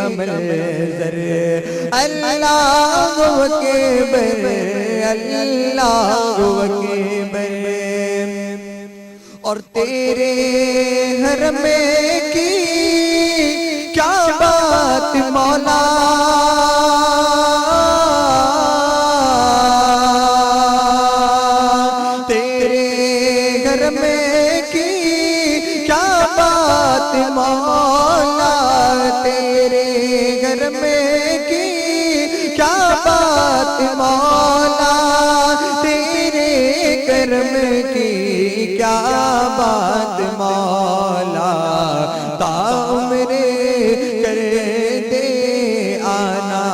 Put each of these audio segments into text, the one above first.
منظر اللہ اکبر اللہ اکبر اور تیرے حرم کی کیا بات مولا تیرے حرم کی کیا بات مولا تیرے حرم کی کیا بات مولا تیرے کرم کی کیا بات مولا تا عمر کر دے آنا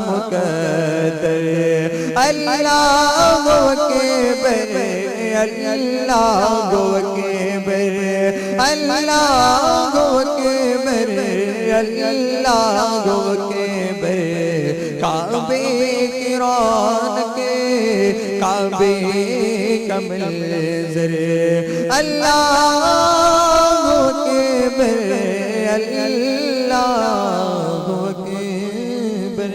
مقدر اللہ اکبر اللہ اکبر اللہ اکبر اللہ اکبر کعبے کی رونق کعبے کا منظر اللہ اکبر اللہ اکبر.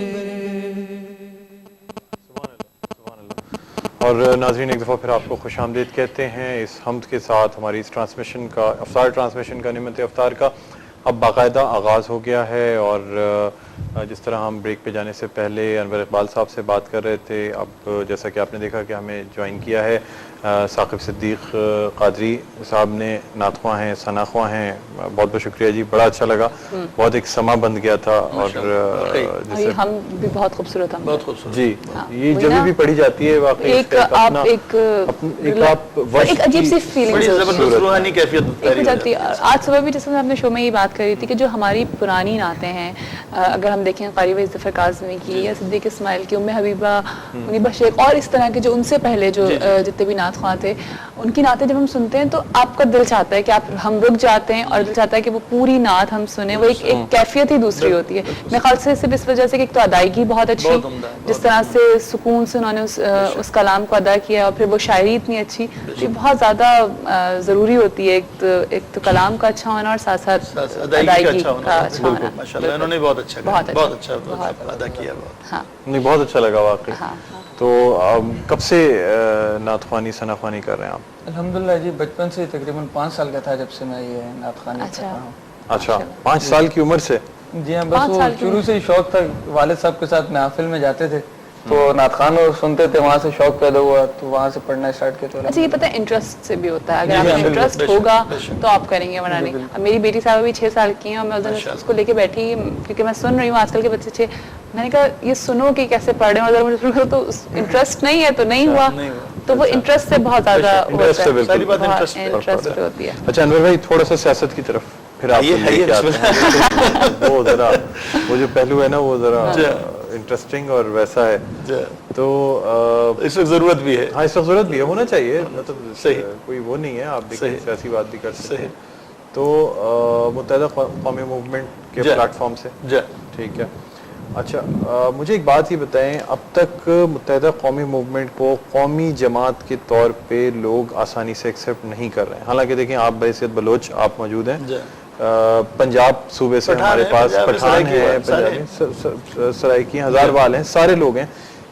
اور ناظرین ایک دفعہ پھر آپ کو خوش آمدید کہتے ہیں اس حمد کے ساتھ ہماری اس ٹرانسمیشن کا افطار ٹرانسمیشن کا نعمت افطار کا اب باقاعدہ آغاز ہو گیا ہے. اور جس طرح ہم بریک پہ جانے سے پہلے انور اقبال صاحب سے بات کر رہے تھے, اب جیسا کہ آپ نے دیکھا کہ ہمیں جوائن کیا ہے ثاقب صدیق قادری صاحب نے, نعت خواں ہیں, ثنا خواں ہیں. بہت بہت شکریہ جی, بڑا اچھا لگا, بہت ایک سما بن گیا تھا. اور جیسے ہم بھی بہت خوبصورت ہیں, بہت خوبصورت جی, یہ جب بھی پڑھی جاتی ہے واقعی ایک عجیب سی فیلنگ روحانی کیفیت ہو جاتی ہے. آج صبح بھی جیسے ہم نے شو میں یہ بات کری تھی کہ جو ہماری پرانی نعتیں ہیں, اگر ہم دیکھیں قاری وحید ظفر کاظمی کی یا صدیق اسماعیل کی, ام حبیبہ, منیبہ شیخ اور اس طرح کے جو ان سے پہلے جو جتنے بھی نعت خواں تھے, ان کی نعتیں جب ہم سنتے ہیں تو آپ کا دل چاہتا ہے کہ ہم رک جاتے ہیں اور دل چاہتا ہے کہ وہ پوری نعت ہم سنیں. وہ ایک کیفیت ہی دوسری ہوتی ہے. میرے خیال سے صرف اس وجہ سے کہ ایک تو ادائیگی بہت اچھی, جس طرح سے سکون سے انہوں نے اس کلام کو ادا کیا, اور پھر وہ شاعری اتنی اچھی, یہ بہت زیادہ ضروری ہوتی ہے. ایک تو کلام کا اچھا ہونا اور ساتھ ساتھ ادائیگی کا اچھا ہونا. ماشاءاللہ انہوں نے بہت اچھا ادا کیا. بہت اچھا لگا واقعی. تو کب سے نعت خوانی ثنا خوانی کر رہے ہیں آپ؟ الحمدللہ جی بچپن سے, تقریباً 5 سال کا تھا جب سے میں یہ نعت خوانی کر رہا ہوں. اچھا 5 سال کی عمر سے؟ جی ہاں, بس وہ شروع سے ہی شوق تھا. والد صاحب کے ساتھ محافل میں جاتے تھے تو نعت خوان سنتے تھے, وہاں سے شوق پیدا ہوا تو وہاں سے پڑھنا اسٹارٹ کیا. اچھا یہ پتہ ہے انٹرسٹ سے بھی ہوتا ہے, اگر آپ کو انٹرسٹ ہوگا تو آپ کریں گے, ورنہ نہیں. اب میری بیٹی صاحبہ بھی 6 سال کی ہیں, اور میں اس کو لے کے بیٹھی کیونکہ میں سن رہی ہوں آج کل کے بچے میں نے کہا یہ سنو کہ کیسے پڑھ رہے ہیں, اور مجھے تو انٹرسٹ نہیں ہے تو نہیں ہوا. تو وہ انٹرسٹ سے بہت زیادہ انٹرسٹ ہوتی ہے. اچھا انور بھائی تھوڑا سا سیاست کی طرف پھر آپ وہ ذرا وہ جو پہلو ہے نا وہ ذرا انٹرسٹنگ اور ویسا ہے, تو اس وقت ضرورت بھی ہے. ہاں اس وقت ضرورت بھی ہے, ہونا چاہیے, مطلب صحیح کوئی وہ نہیں ہے, آپ دیکھیں سیاسی بات بھی کر سکتے ہیں. تو متحدہ قومی موومنٹ کے پلیٹ فارم سے ٹھیک ہے. اچھا مجھے ایک بات ہی بتائیں, اب تک متحدہ قومی موومنٹ کو قومی جماعت کے طور پہ لوگ آسانی سے ایکسیپٹ نہیں کر رہے ہیں. حالانکہ دیکھیں آپ بحیثیت بلوچ آپ موجود ہیں, پنجاب صوبے سے ہمارے پاس پٹھان ہیں, سرائکی ہیں, ہزاروال ہیں, سارے لوگ ہیں.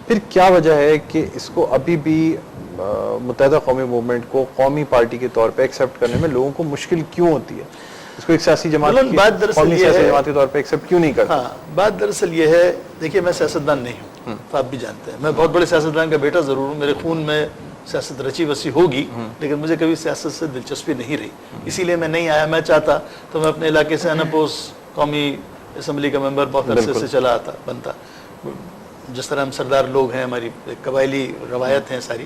پھر کیا وجہ ہے کہ اس کو ابھی بھی متحدہ قومی موومنٹ کو قومی پارٹی کے طور پہ ایکسیپٹ کرنے میں لوگوں کو مشکل کیوں ہوتی ہے؟ اس کو ایک سیاسی جماعت قومی سیاسی جماعت کے طور پہ ایکسیپٹ کیوں نہیں کرتا؟ بات دراصل یہ ہے, دیکھیے میں سیاستدان نہیں ہوں, آپ بھی جانتے ہیں, میں بہت بڑے سیاستدان کا بیٹا ضرور ہوں, میرے خون میں سیاست رچی بسی ہوگی, لیکن مجھے کبھی سیاست سے دلچسپی نہیں رہی, اسی لیے میں نہیں آیا. میں چاہتا تو میں اپنے علاقے سے انپوز قومی اسمبلی کا ممبر بہت عرصے سے چلا آتا بنتا. جس طرح ہم سردار لوگ ہیں, ہماری قبائلی روایت ہیں ساری,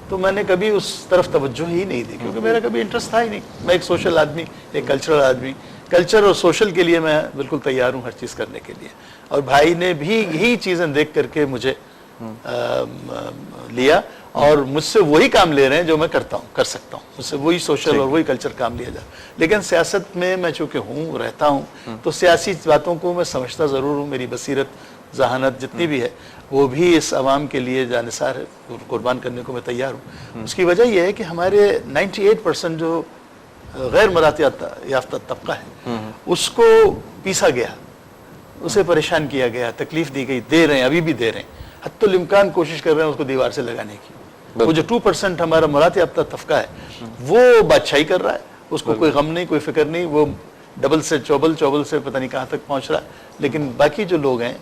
تو میں نے کبھی اس طرف توجہ ہی نہیں دی, کیونکہ میرا کبھی انٹرسٹ تھا ہی نہیں. میں ایک سوشل آدمی, ایک کلچرل آدمی, کلچر اور سوشل کے لیے میں بالکل تیار ہوں ہر چیز کرنے کے لیے. اور بھائی نے بھی یہی چیزیں دیکھ کر کے مجھے لیا, اور مجھ سے وہی کام لے رہے ہیں جو میں کرتا ہوں, کر سکتا ہوں, مجھ سے وہی سوشل اور وہی کلچر کام لیا جائے. لیکن سیاست میں میں چونکہ ہوں, رہتا ہوں, تو سیاسی باتوں کو میں سمجھتا ضرور ہوں. میری بصیرت, ذہانت جتنی بھی ہے وہ بھی اس عوام کے لیے جانثار ہے, قربان کرنے کو میں تیار ہوں. اس کی وجہ یہ ہے کہ ہمارے 98% جو غیر مراعات یافتہ طبقہ ہے اس کو پیسا گیا, اسے پریشان کیا گیا, تکلیف دی گئی, دے رہے ہیں, ابھی بھی دے رہے ہیں, حتی الامکان کوشش کر رہے ہیں اس کو دیوار سے لگانے کی. وہ جو 2% ہمارا مرات یافتہ طبقہ ہے وہ بادشاہی کر رہا ہے, اس کو کوئی غم نہیں, کوئی فکر نہیں, وہ ڈبل سے چوبل سے پتہ نہیں کہاں تک پہنچ رہا ہے. لیکن باقی جو لوگ ہیں,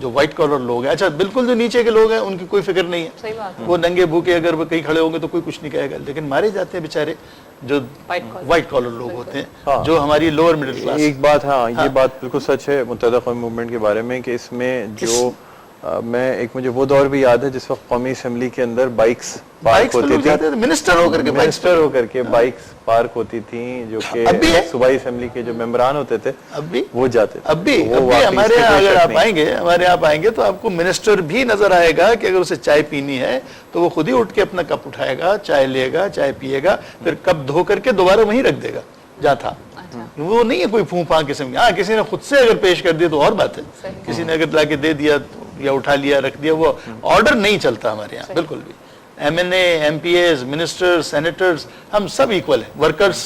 جو وائٹ کالر لوگ ہیں, اچھا بالکل جو نیچے کے لوگ ہیں ان کی کوئی فکر نہیں ہے, وہ ننگے بھوکے اگر وہ کہیں کھڑے ہوں گے تو کوئی کچھ نہیں کہے گا. لیکن مارے جاتے ہیں بیچارے جو وائٹ کالر لوگ ہوتے ہیں, جو ہماری لوور مڈل کلاس. ایک بات, ہاں یہ بات بالکل سچ ہے متحدہ قومی موومنٹ کے بارے میں کہ اس میں جو میں ایک مجھے وہ دور بھی یاد ہے جس وقت قومی اسمبلی کے اندر بائکس پارک ہوتی تھی, منسٹر ہو کر کے بائکس پارک ہوتی تھیں, جو کہ صوبائی اسمبلی کے جو ممبران ہوتے تھے وہ جاتے تھے. اب بھی ہمارے یہاں اگر آپ آئیں گے, ہمارے یہاں آئیں گے تو آپ کو منسٹر بھی نظر آئے گا کہ اگر اسے چائے پینی ہے تو وہ خود ہی اٹھ کے اپنا کپ اٹھائے گا, چائے لے گا, چائے پیے گا, پھر کپ دھو کر کے دوبارہ وہیں رکھ دے گا جہاں تھا. وہ نہیں ہے کوئی پھوں پھاں قسم کی. ہاں کسی نے خود سے اگر پیش کر دیا تو اور بات ہے, کسی نے اگر لا کے دے دیا یا اٹھا لیا رکھ دیا, وہ آرڈر نہیں چلتا ہمارے یہاں بالکل بھی. M N A, M P As, minister, senators, ہم سب ایکول ہیں. ورکرز,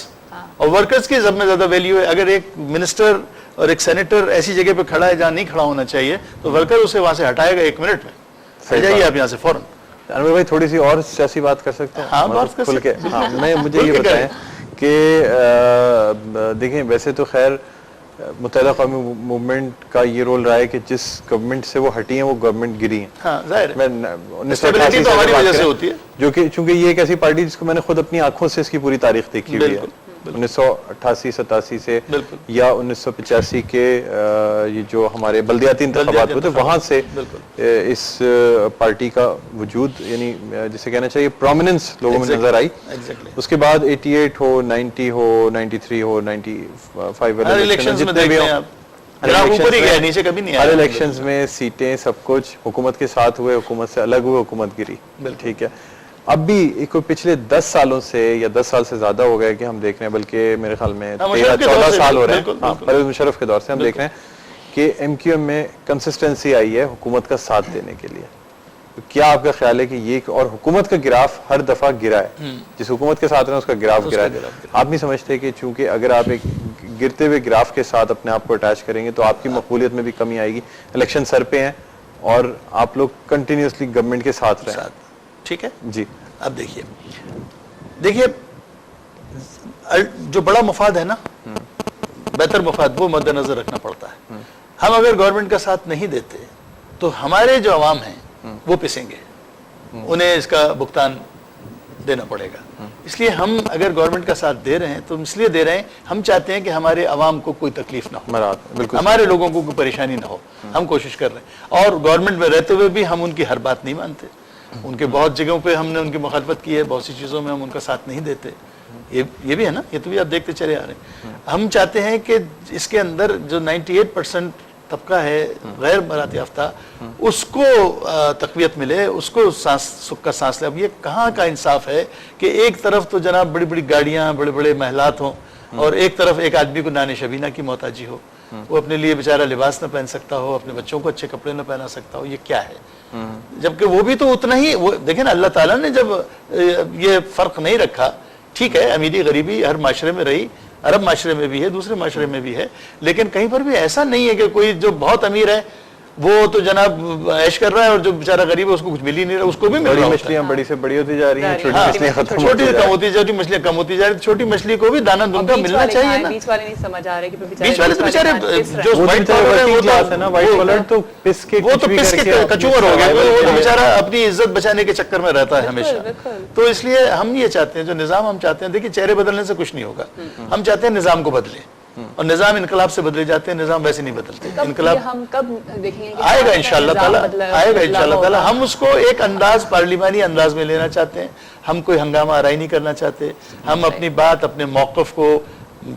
اور ورکرز کی سب میں زیادہ ویلیو ہے. اگر ایک منسٹر اور ایک سینیٹر ایسی جگہ پہ کھڑا ہے جہاں نہیں کھڑا ہونا چاہیے تو ورکر اسے وہاں سے ہٹائے گا 1 منٹ میں. جائیے آپ یہاں سے فوراً. انور بھائی تھوڑی سی اور سیاسی بات کر سکتے ہیں؟ ہاں بات کر سکتے ہیں. ہاں مجھے یہ بتائیں کہ دیکھیں ویسے تو خیر متحدہ قومی موومنٹ کا یہ رول رہا ہے کہ جس گورنمنٹ سے وہ ہٹی ہیں وہ گورنمنٹ گری ہیں. ہاں ظاہر ہے, اسٹیبلٹی تو ہماری وجہ سے ہوتی ہے, جو کہ چونکہ یہ ایک ایسی پارٹی جس کو میں نے خود اپنی آنکھوں سے اس کی پوری تاریخ دیکھی ہوئی ہے 1988-87 سے یا 1985 کے یہ جو ہمارے بلدیاتی انتخابات ہوتے وہاں سے اس پارٹی کا وجود, یعنی جسے کہنا چاہیے پرومیننس لوگوں میں نظر آئی. اس کے بعد 88 ہو, 90 ہو, 93 ہو, 95 ہر الیکشنز میں سیٹیں سب کچھ حکومت کے ساتھ ہوئے, حکومت سے الگ ہوئے, حکومت گری. ٹھیک ہے, اب بھی کوئی پچھلے 10 سالوں سے یا 10 سال سے زیادہ ہو گئے کہ ہم دیکھ رہے ہیں, بلکہ میرے خیال میں 13-14 سال ہو رہے ہیں پرویز مشرف کے دور سے ہم دیکھ رہے ہیں کہ ایم کیو ایم میں کنسسٹنسی آئی ہے حکومت کا ساتھ دینے کے لیے. کیا آپ کا خیال ہے کہ یہ, اور حکومت کا گراف ہر دفعہ گرا ہے, جس حکومت کے ساتھ رہے اس کا گراف گرا ہے. آپ نہیں سمجھتے کہ چونکہ اگر آپ ایک گرتے ہوئے گراف کے ساتھ اپنے آپ کو اٹیچ کریں گے تو آپ کی مقبولیت میں بھی کمی آئے گی؟ الیکشن سر پہ ہیں اور آپ لوگ کنٹینیوسلی گورنمنٹ کے ساتھ رہیں. ٹھیک ہے جی. اب دیکھیے جو بڑا مفاد ہے نا, بہتر مفاد, وہ مد نظر رکھنا پڑتا ہے. ہم اگر گورنمنٹ کا ساتھ نہیں دیتے تو ہمارے جو عوام ہیں وہ پسیں گے, انہیں اس کا بھگتان دینا پڑے گا. اس لیے ہم اگر گورنمنٹ کا ساتھ دے رہے ہیں تو اس لیے دے رہے ہیں, ہم چاہتے ہیں کہ ہمارے عوام کو کوئی تکلیف نہ ہو, ہمارے لوگوں کو کوئی پریشانی نہ ہو. ہم کوشش کر رہے ہیں, اور گورنمنٹ میں رہتے ہوئے بھی ہم ان کی ہر بات نہیں مانتے. ان کے بہت جگہوں پہ ہم نے ان کی مخالفت کی ہے, بہت سی چیزوں میں ہم ان کا ساتھ نہیں دیتے. یہ بھی ہے نا, یہ تو بھی آپ دیکھتے چلے آ رہے ہیں. ہم چاہتے ہیں کہ اس کے اندر جو 98% طبقہ ہے غیر برات یافتہ, اس کو تقویت ملے, اس کو سکھ کا سانس لے. اب یہ کہاں کا انصاف ہے کہ ایک طرف تو جناب بڑی بڑی گاڑیاں, بڑے بڑے محلات ہوں, اور ایک طرف ایک آدمی کو نان شبینہ کی محتاجی ہو, وہ اپنے لیے بیچارہ لباس نہ پہن سکتا ہو, اپنے بچوں کو اچھے کپڑے نہ پہنا سکتا ہو. یہ کیا ہے؟ جبکہ وہ بھی تو اتنا ہی, وہ دیکھیں نا اللہ تعالیٰ نے جب یہ فرق نہیں رکھا, ٹھیک ہے امیری غریبی ہر معاشرے میں رہی, عرب معاشرے میں بھی ہے, دوسرے معاشرے میں بھی ہے, لیکن کہیں پر بھی ایسا نہیں ہے کہ کوئی جو بہت امیر ہے وہ تو جناب عیش کر رہا ہے اور جو بیچارہ غریب ہے اس کو کچھ مل ہی نہیں رہا, اس کو بھی مل رہا ہے. مچھلیاں بڑی سے بڑی ہوتی جا رہی ہیں, چھوٹی کم ہوتی جا رہی, مچھلیاں کم ہوتی جا رہی. چھوٹی مچھلی کو بھی دانا دھندا ملنا چاہیے نا. بیچ والے نہیں سمجھ آ رہے کہ بیچ والے تو بیچارے جو وائٹ کالر ہے وہ پس کے کچور ہو گئے, وہ تو بیچارہ اپنی عزت بچانے کے چکر میں رہتا ہے ہمیشہ. تو اس لیے ہم یہ چاہتے ہیں, جو نظام ہم چاہتے ہیں, دیکھیے چہرے بدلنے سے کچھ نہیں ہوگا, ہم چاہتے ہیں نظام کو بدلے, اور نظام انقلاب سے بدلے جاتے ہیں, نظام ویسے نہیں بدلتے. انقلاب ہم کب دیکھیں گے؟ آئے گا انشاءاللہ تعالی, آئے گا انشاءاللہ تعالی. ہم اس کو ایک انداز, پارلیمانی انداز میں لینا چاہتے ہیں. ہم کوئی ہنگامہ آرائی نہیں کرنا چاہتے. ہم اپنی بات, اپنے موقف کو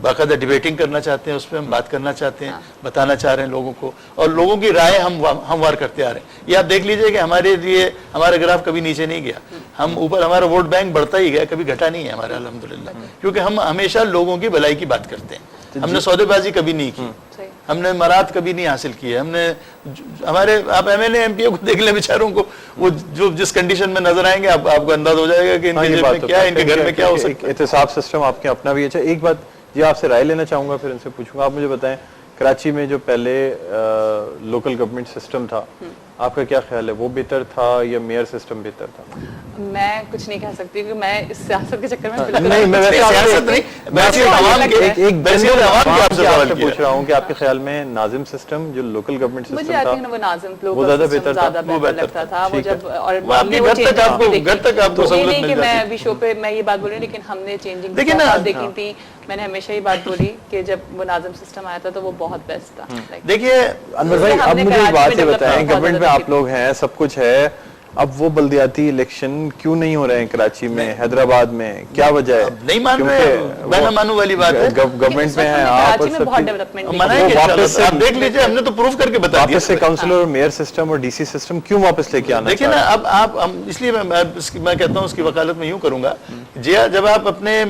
باقاعدہ ڈیبیٹنگ کرنا چاہتے ہیں, اس پہ ہم بات کرنا چاہتے ہیں, بتانا چاہ رہے ہیں لوگوں کو, اور لوگوں کی رائے ہموار کرتے آ رہے ہیں. یہ آپ دیکھ لیجئے کہ ہمارے لیے ہمارا گراف کبھی نیچے نہیں گیا, ہم اوپر, ہمارا ووٹ بینک بڑھتا ہی گیا, کبھی گھٹا نہیں ہے ہمارا الحمدللہ, کیونکہ ہم ہمیشہ لوگوں کی بھلائی کی بات کرتے ہیں. ہم نے سودے بازی کبھی نہیں کی, ہم نے مراد کبھی نہیں حاصل کی ہے. ہم نے ہمارے, آپ M L A M P O کو دیکھ لیں بیچاروں کو, وہ جو جس کنڈیشن میں نظر آئیں گے آپ کو انداز ہو جائے گا کہ ان کے جیب میں کیا ہے, ان کے گھر میں کیا ہو سکتا ہے. احتساب سسٹم آپ کے اپنا بھی. اچھا ایک بات یہ آپ سے رائے لینا چاہوں گا, پھر ان سے پوچھوں گا. آپ مجھے بتائیں کراچی میں جو پہلے لوکل گورنمنٹ سسٹم تھا آپ کا کیا خیال ہے وہ بہتر تھا یا میئر سسٹم بہتر تھا؟ میں کچھ نہیں کہہ سکتی کیونکہ میں اس سیاست کے چکر میں نہیں میں سیاست نہیں میں پوچھ رہا ہوں کہ آپ کے خیال میں ناظم سسٹم جو لوکل گورنمنٹ مجھے سسٹم آتی تھا ہے وہ ناظم وہ زیادہ بہتر تھا، زیادہ بہتر لگتا تھا وہ جب اور گھر تک آپ کو سہولت نہیں مل کہ میں جاتی ابھی شو پہ میں یہ بات بول رہی ہوں لیکن ہم نے چینجنگ دیکھیں نا دیکھی تھی. میں نے ہمیشہ یہ بات بولی کہ جب وہ ناظم سسٹم آیا تھا تو وہ بہت بیسٹ تھا. دیکھیے انور بھائی اب مجھے ایک بات یہ بتائیں گورنمنٹ میں آپ لوگ ہیں سب کچھ ہے اب وہ بلدیاتی الیکشن کیوں نہیں ہو رہے ہیں کراچی میں حیدرآباد میں کیا وجہ ہے؟ نہیں مان رہے میں نہ مانوں والی بات ہے گورنمنٹ میں ہیں آپ آپ دیکھ لیجئے ہم نے تو پروف کر کے بتا دیا واپس سے کاؤنسلر اور میئر سسٹم اور ڈی سی سسٹم کیوں واپس لے کے آنا دیکھیں نا اب آپ اس لیے میں کہتا ہوں اس کی وکالت میں یوں کروں گا جب آپ اپنے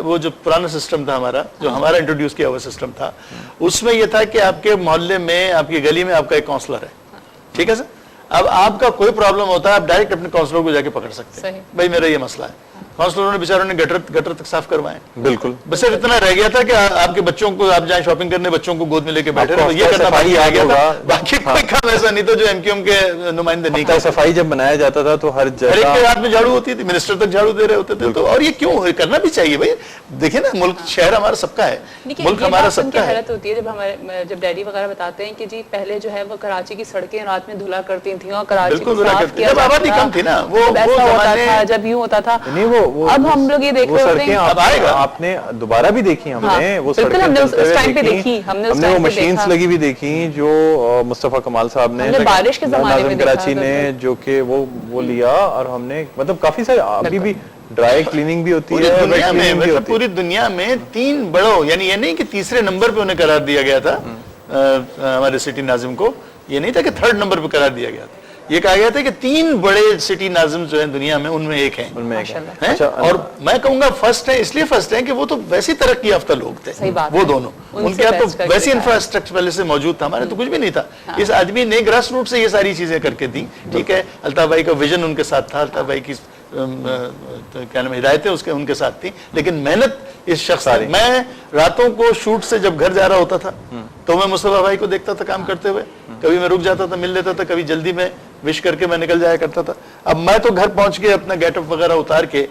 وہ جو پرانا سسٹم تھا ہمارا جو ہمارا انٹروڈیوس کیا ہوا سسٹم تھا اس میں یہ تھا کہ آپ کے محلے میں آپ کی گلی میں آپ کا ایک کاؤنسلر ہے ٹھیک ہے سر اب آپ کا کوئی پرابلم ہوتا ہے آپ ڈائریکٹ اپنے کاؤنسلر کو جا کے پکڑ سکتے ہیں بھائی میرا یہ مسئلہ ہے کاؤنسلروں نے بیچاروں نے گٹر تک صاف کروائے بالکل بس صرف اتنا رہ گیا تھا کہ آپ کے بچوں کو آپ جائیں شاپنگ کرنے بچوں کو گود میں لے کے بیٹھے رہے یہ کرنا باقی آ گیا تھا باقی کوئی کام ایسا نہیں تھا جو ایم کیو ایم کے نمائندے نہیں کرتے صفائی جب بنایا جاتا تھا تو ہر ہر ایک کے ہاتھ میں جھاڑو ہوتی تھی منسٹر تک جھاڑو دے رہے ہوتے تھے تو اور یہ کیوں کرنا بھی چاہیے بھائی دیکھیں نا ملک شہر ہمارا سب کا ہے ملک ہمارا سب کا ہے. حیرت ہوتی ہے جب ہمارے جب ڈیڈی وغیرہ بتاتے ہیں کہ جی پہلے جو ہے وہ کراچی کی سڑکیں رات میں دھلا کرتی تھیں اور کراچی کو صاف کیا جاتا تھا جب یوں ہوتا تھا اب ہم لوگ یہ دیکھ رہے ہوتے ہیں اب آئے گا آپ نے دوبارہ بھی دیکھی ہم نے وہ سڑکیں ہم نے وہ مشینز لگی بھی دیکھی جو مصطفیٰ کمال صاحب نے بارش کے زمانے میں کراچی نے جو کہ وہ لیا اور ہم نے مطلب کافی سارے ابھی بھی ڈرائی کلیننگ بھی ہوتی ہے پوری دنیا میں 3 بڑوں یعنی یہ نہیں کہ تیسرے نمبر پہ انہیں قرار دیا گیا تھا ہمارے سٹی ناظم کو یہ نہیں تھا کہ 3rd نمبر پہ قرار دیا گیا تھا یہ کہا گیا تھا کہ 3 بڑے سٹی ناظم جو ہیں دنیا میں ان میں ایک ہیں اور میں کہوں گا فرسٹ ہے اس لیے فرسٹ ہے کہ وہ تو ویسی ترقی یافتہ لوگ تھے وہ دونوں ان کے تو ویسی انفراسٹرکچر پہلے سے موجود تھا ہمارے تو کچھ بھی نہیں تھا اس آدمی نے گراس روٹ سے یہ ساری چیزیں کر کے دی ٹھیک ہے الطاف بھائی کا ویژن ان کے ساتھ تھا الطاف بھائی کی کیا نام ہدایتیں ان کے ساتھ تھیں لیکن محنت اس شخص نے میں راتوں کو شوٹ سے جب گھر جا رہا ہوتا تھا تو میں مصطفیٰ بھائی کو دیکھتا تھا کام کرتے ہوئے کبھی میں رک جاتا تھا مل لیتا تھا کبھی جلدی میں وش کر کے میں نکل جایا کرتا تھا اب میں تو گھر پہنچ کے اپنا گیٹ اپ وغیرہ اتار کے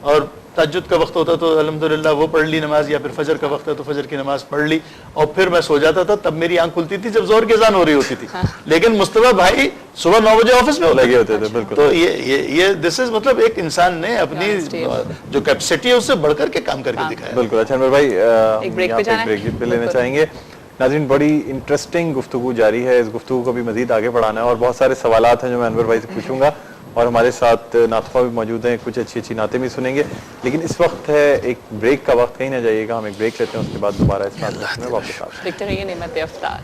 اور تہجد کا وقت ہوتا تو الحمدللہ وہ پڑھ لی نماز یا پھر فجر کا وقت ہے تو فجر کی نماز پڑھ لی اور پھر میں سو جاتا تھا تب میری آنکھ کھلتی تھی جب ظہر کی اذان ہو رہی ہوتی تھی لیکن مصطفیٰ بھائی صبح 9 بجے آفس میں لگے ہوتے تھے بالکل تو یہ دس از مطلب ایک انسان نے اپنی جو کیپیسٹی ہے اس سے بڑھ کر کے کام کر کے دکھایا بالکل. اچھا انور بھائی ایک بریک پہ لینا چاہیں گے. ناظرین بڑی انٹرسٹنگ گفتگو جاری ہے اس گفتگو کو بھی مزید آگے بڑھانا ہے اور بہت سارے سوالات ہیں جو میں انور بھائی سے پوچھوں گا اور ہمارے ساتھ نعت خواہ بھی موجود ہیں کچھ اچھی اچھی نعتیں بھی سنیں گے لیکن اس وقت ہے ایک بریک کا وقت کہیں نہ جائیے گا ہم ایک بریک لیتے ہیں اس کے بعد دوبارہ اس میں واپس آتے ہیں. دیکھتے رہیے نعمت افطار.